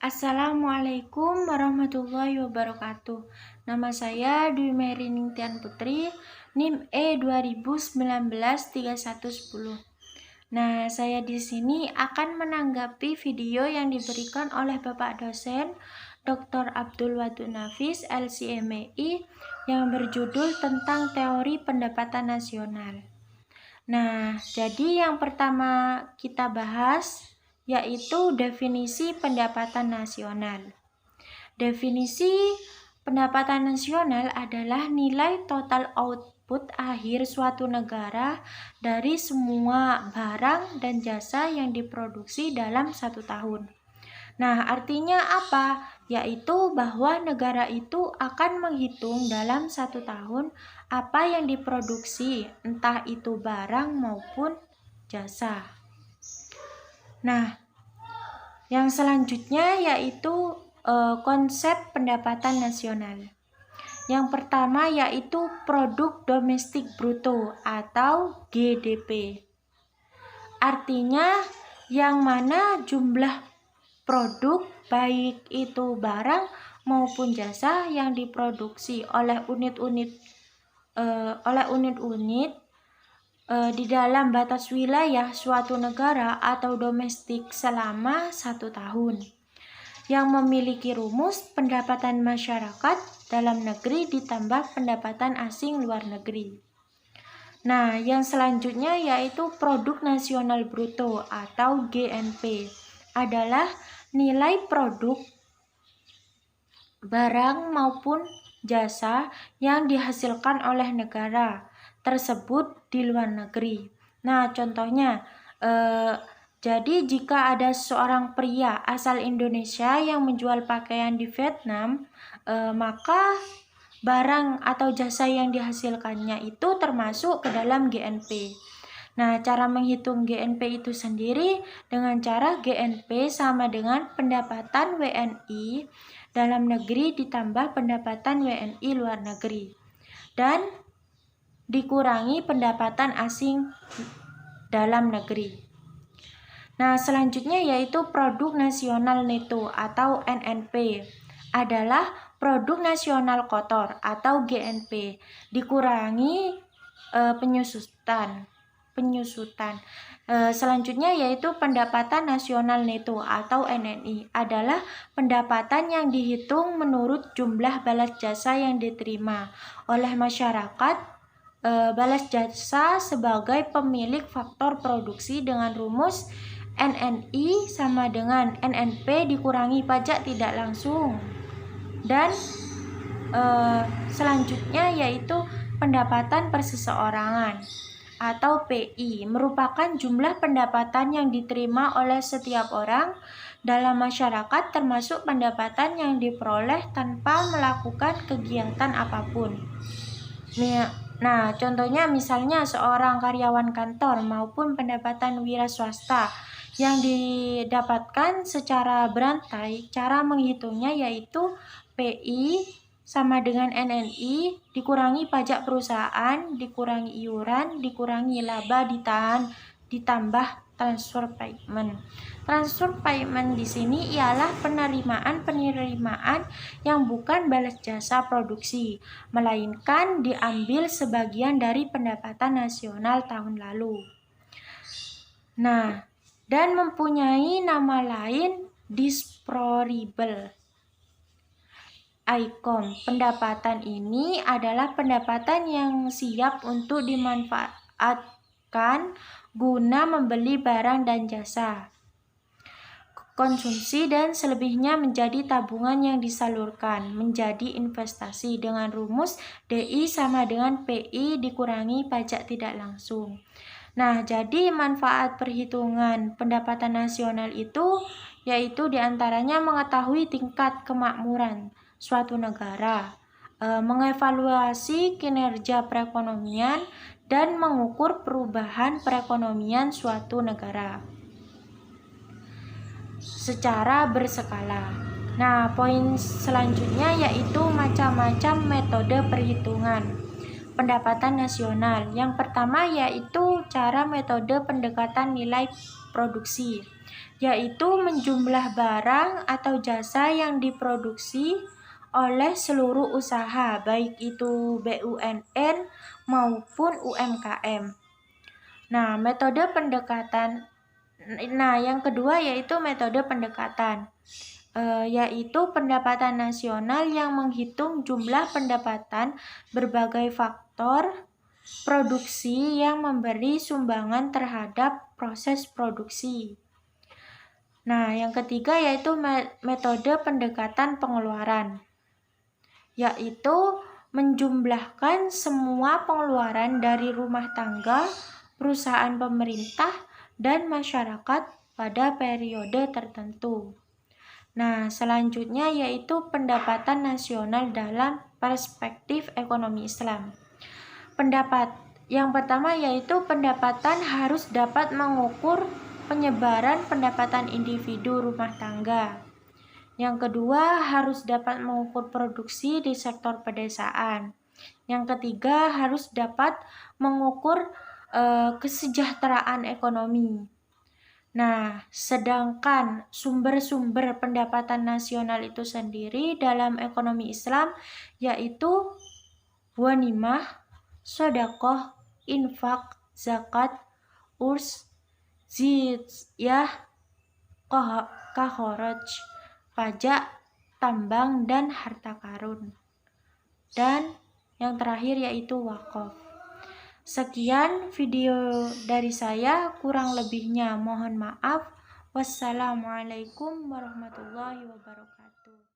Assalamualaikum warahmatullahi wabarakatuh. Nama saya Dwi Mary Ningtyas Putri, NIM E2019-3110. Nah, saya di sini akan menanggapi video yang diberikan oleh Bapak dosen Dr. Abdul Wadud Nafis, LCMI, yang berjudul tentang teori pendapatan nasional. Nah, jadi yang pertama kita bahas yaitu definisi pendapatan nasional. Definisi pendapatan nasional adalah nilai total output akhir suatu negara dari semua barang dan jasa yang diproduksi dalam satu tahun. Nah, artinya apa? Yaitu bahwa negara itu akan menghitung dalam satu tahun apa yang diproduksi, entah itu barang maupun jasa. Nah, yang selanjutnya yaitu konsep pendapatan nasional. Yang pertama yaitu produk domestik bruto atau GDP. Artinya yang mana jumlah produk baik itu barang maupun jasa yang diproduksi oleh unit-unit di dalam batas wilayah suatu negara atau domestik selama 1 tahun, yang memiliki rumus pendapatan masyarakat dalam negeri ditambah pendapatan asing luar negeri. Nah, yang selanjutnya yaitu produk nasional bruto atau GNP adalah nilai produk barang maupun jasa yang dihasilkan oleh negara tersebut di luar negeri. Nah, contohnya jadi jika ada seorang pria asal Indonesia yang menjual pakaian di Vietnam, maka barang atau jasa yang dihasilkannya itu termasuk ke dalam GNP. Nah, cara menghitung GNP itu sendiri dengan cara GNP sama dengan pendapatan WNI dalam negeri ditambah pendapatan WNI luar negeri dan dikurangi pendapatan asing dalam negeri. Nah, selanjutnya yaitu produk nasional neto atau NNP adalah produk nasional kotor atau GNP dikurangi penyusutan. Selanjutnya yaitu pendapatan nasional neto atau NNI adalah pendapatan yang dihitung menurut jumlah balas jasa yang diterima oleh masyarakat. Balas jasa sebagai pemilik faktor produksi dengan rumus NNI sama dengan NNP dikurangi pajak tidak langsung. Dan selanjutnya yaitu pendapatan perseseorangan atau PI merupakan jumlah pendapatan yang diterima oleh setiap orang dalam masyarakat termasuk pendapatan yang diperoleh tanpa melakukan kegiatan apapun. Nah, contohnya misalnya seorang karyawan kantor maupun pendapatan wira swasta yang didapatkan secara berantai. Cara menghitungnya yaitu PI sama dengan NNI dikurangi pajak perusahaan, dikurangi iuran, dikurangi laba ditambah transfer payment. Transfer payment di sini ialah penerimaan yang bukan balas jasa produksi, melainkan diambil sebagian dari pendapatan nasional tahun lalu. Nah, dan mempunyai nama lain disponible income. Pendapatan ini adalah pendapatan yang siap untuk dimanfaatkan guna membeli barang dan jasa konsumsi dan selebihnya menjadi tabungan yang disalurkan menjadi investasi dengan rumus DI sama dengan PI dikurangi pajak tidak langsung. Nah, jadi manfaat perhitungan pendapatan nasional itu yaitu diantaranya mengetahui tingkat kemakmuran suatu negara, mengevaluasi kinerja perekonomian, dan mengukur perubahan perekonomian suatu negara secara berskala. Nah, poin selanjutnya yaitu macam-macam metode perhitungan. pendapatan nasional. Yang pertama yaitu cara metode pendekatan nilai produksi, yaitu menjumlah barang atau jasa yang diproduksi oleh seluruh usaha, baik itu BUMN maupun UMKM. Yang kedua yaitu metode pendekatan, yaitu pendapatan nasional yang menghitung jumlah pendapatan berbagai faktor produksi yang memberi sumbangan terhadap proses produksi. Yang ketiga yaitu metode pendekatan pengeluaran, yaitu menjumlahkan semua pengeluaran dari rumah tangga, perusahaan pemerintah, dan masyarakat pada periode tertentu. Selanjutnya yaitu pendapatan nasional dalam perspektif ekonomi Islam. Yang pertama yaitu pendapatan harus dapat mengukur penyebaran pendapatan individu rumah tangga. Yang kedua harus dapat mengukur produksi di sektor pedesaan. Yang ketiga harus dapat mengukur kesejahteraan ekonomi. Sedangkan sumber-sumber pendapatan nasional itu sendiri dalam ekonomi Islam yaitu ghanimah, sedekah, infak, zakat, urs, jizyah, kharaj, pajak, tambang, dan harta karun. Dan yang terakhir yaitu wakaf. Sekian video dari saya, kurang lebihnya mohon maaf. Wassalamualaikum warahmatullahi wabarakatuh.